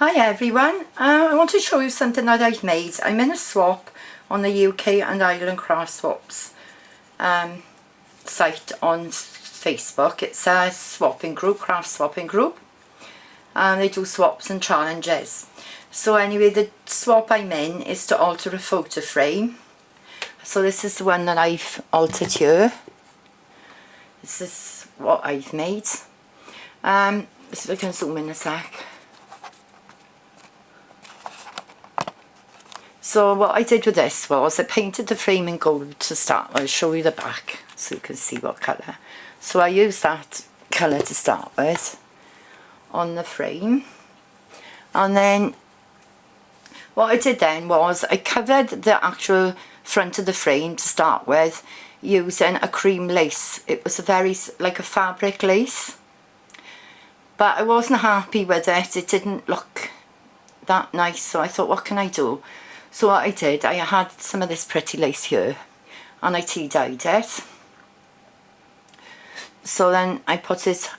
Hi everyone, I want to show you something that I've made. I'm in a swap on the UK-Irelandcraftswaps site on Facebook. It's a swapping group, craft swapping group, and they do swaps and challenges. So anyway, the swap I'm in is to alter a photo frame. So this is the one that I've altered here. This is what I've made. See if I can zoom in a sec. So what I did with this was I painted the frame in gold to start. I'll show you the back so you can see what colour. So I used that colour to start with on the frame, and then what I did then was I covered the actual front of the frame to start with using a cream lace. It was like a fabric lace, but I wasn't happy with it. It didn't look that nice, so I thought, what can I do? So what I did, I had some of this pretty lace here and I tea dyed it. So then I put it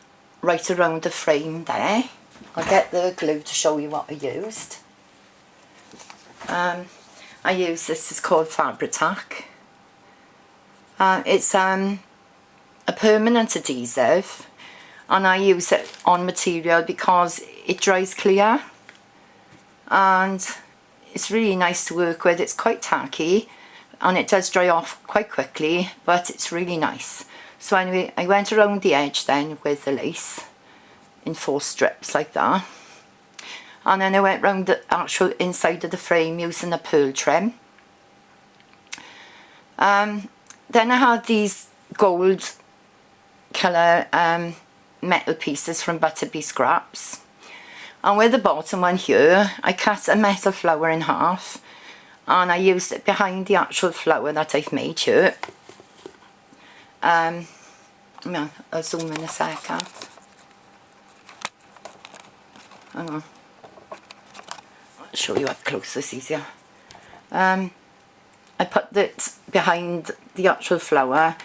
right around the frame there. I'll get the glue to show you what I used. I used this, it's called Fabric Tack. It's a permanent adhesive, and I use it on material because it dries clear and it's really nice to work with. It's quite tacky and it does dry off quite quickly, but it's really nice. So anyway, I went around the edge then with the lace in 4 strips like that, and then I went round the actual inside of the frame using a pearl trim. Then I had these gold colour metal pieces from Butterby Scraps. And with the bottom one here, I cut a metal flower in half and I used it behind the actual flower that I've made here. I'll zoom in a second. Hang on. I'll show you up close, it's easier. I put it behind the actual flower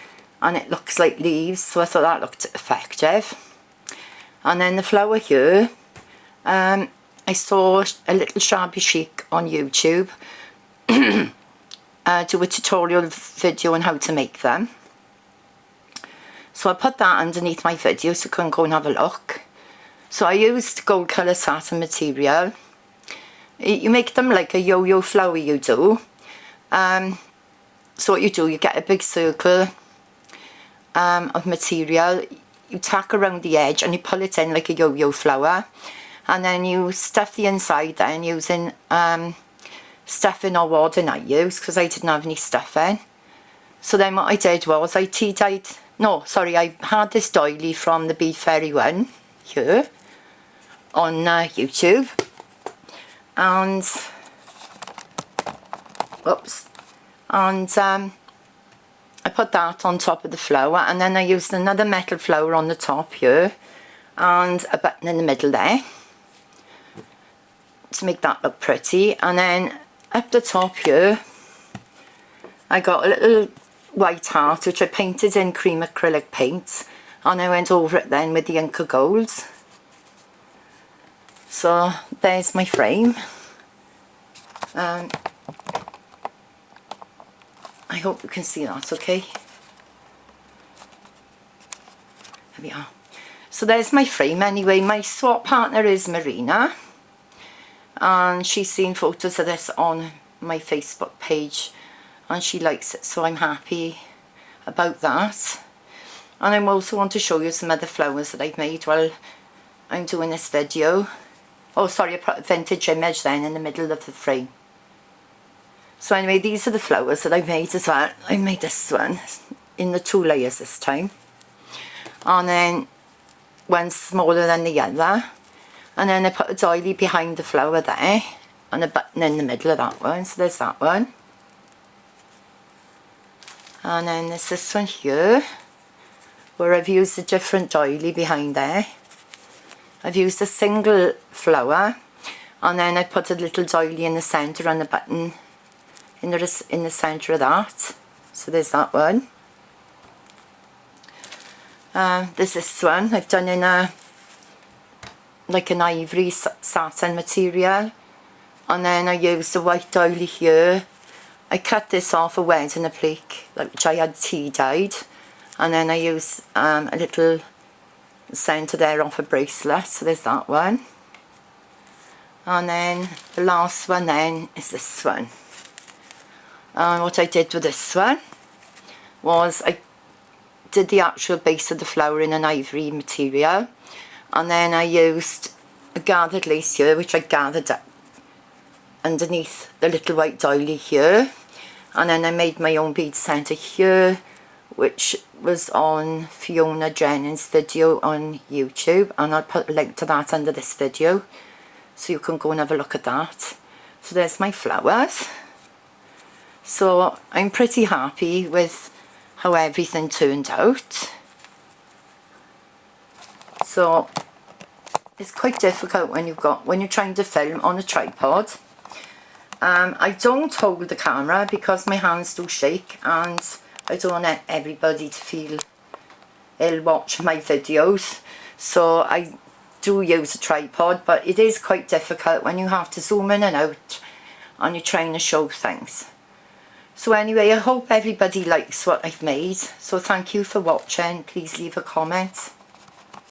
and it looks like leaves, so I thought that looked effective. And then the flower here, I saw a little shabby chic on YouTube do a tutorial video on how to make them. So I put that underneath my video so you can go and have a look. So I used gold colour satin material. You make them like a yo-yo flower, you do. So what you do, you get a big circle of material, you tack around the edge and you pull it in like a yo-yo flower. And then you stuff the inside then using stuffing or wadding I used because I didn't have any stuffing. So then what I did was I I had this doily from the Bead Fairy one here on YouTube, and I put that on top of the flower, and then I used another metal flower on the top here and a button in the middle there to make that look pretty. And then up the top here I got a little white heart which I painted in cream acrylic paint, and I went over it then with the Inca Golds. So there's my frame. I hope you can see that okay. There we are. So there's my frame anyway. My swap partner is Marina, and she's seen photos of this on my Facebook page and she likes it, so I'm happy about that. And I also want to show you some other flowers that I've made while I'm doing this video. Oh sorry, I put a vintage image then in the middle of the frame. So anyway, these are the flowers that I've made as well. I made this one in the 2 layers this time, and then one smaller than the other. And then I put a doily behind the flower there and a button in the middle of that one. So there's that one. And then there's this one here where I've used a different doily behind there. I've used a single flower and then I put a little doily in the centre and a button in the centre of that. So there's that one. There's this one I've done in a like an ivory satin material, and then I used the white doily here. I cut this off a wedding applique, which I had tea dyed, and then I used a little centre there off a bracelet, so there's that one. And then the last one then is this one. And what I did with this one was I did the actual base of the flower in an ivory material, and then I used a gathered lace here, which I gathered up underneath the little white doily here, and then I made my own bead centre here, which was on Fiona Jennings' video on YouTube, and I'll put a link to that under this video so you can go and have a look at that. So there's my flowers. So I'm pretty happy with how everything turned out. So it's quite difficult when you're trying to film on a tripod. I don't hold the camera because my hands do shake, and I don't want everybody to feel ill watch my videos, so I do use a tripod, but it is quite difficult when you have to zoom in and out and you're trying to show things. So anyway, I hope everybody likes what I've made, so thank you for watching. Please leave a comment.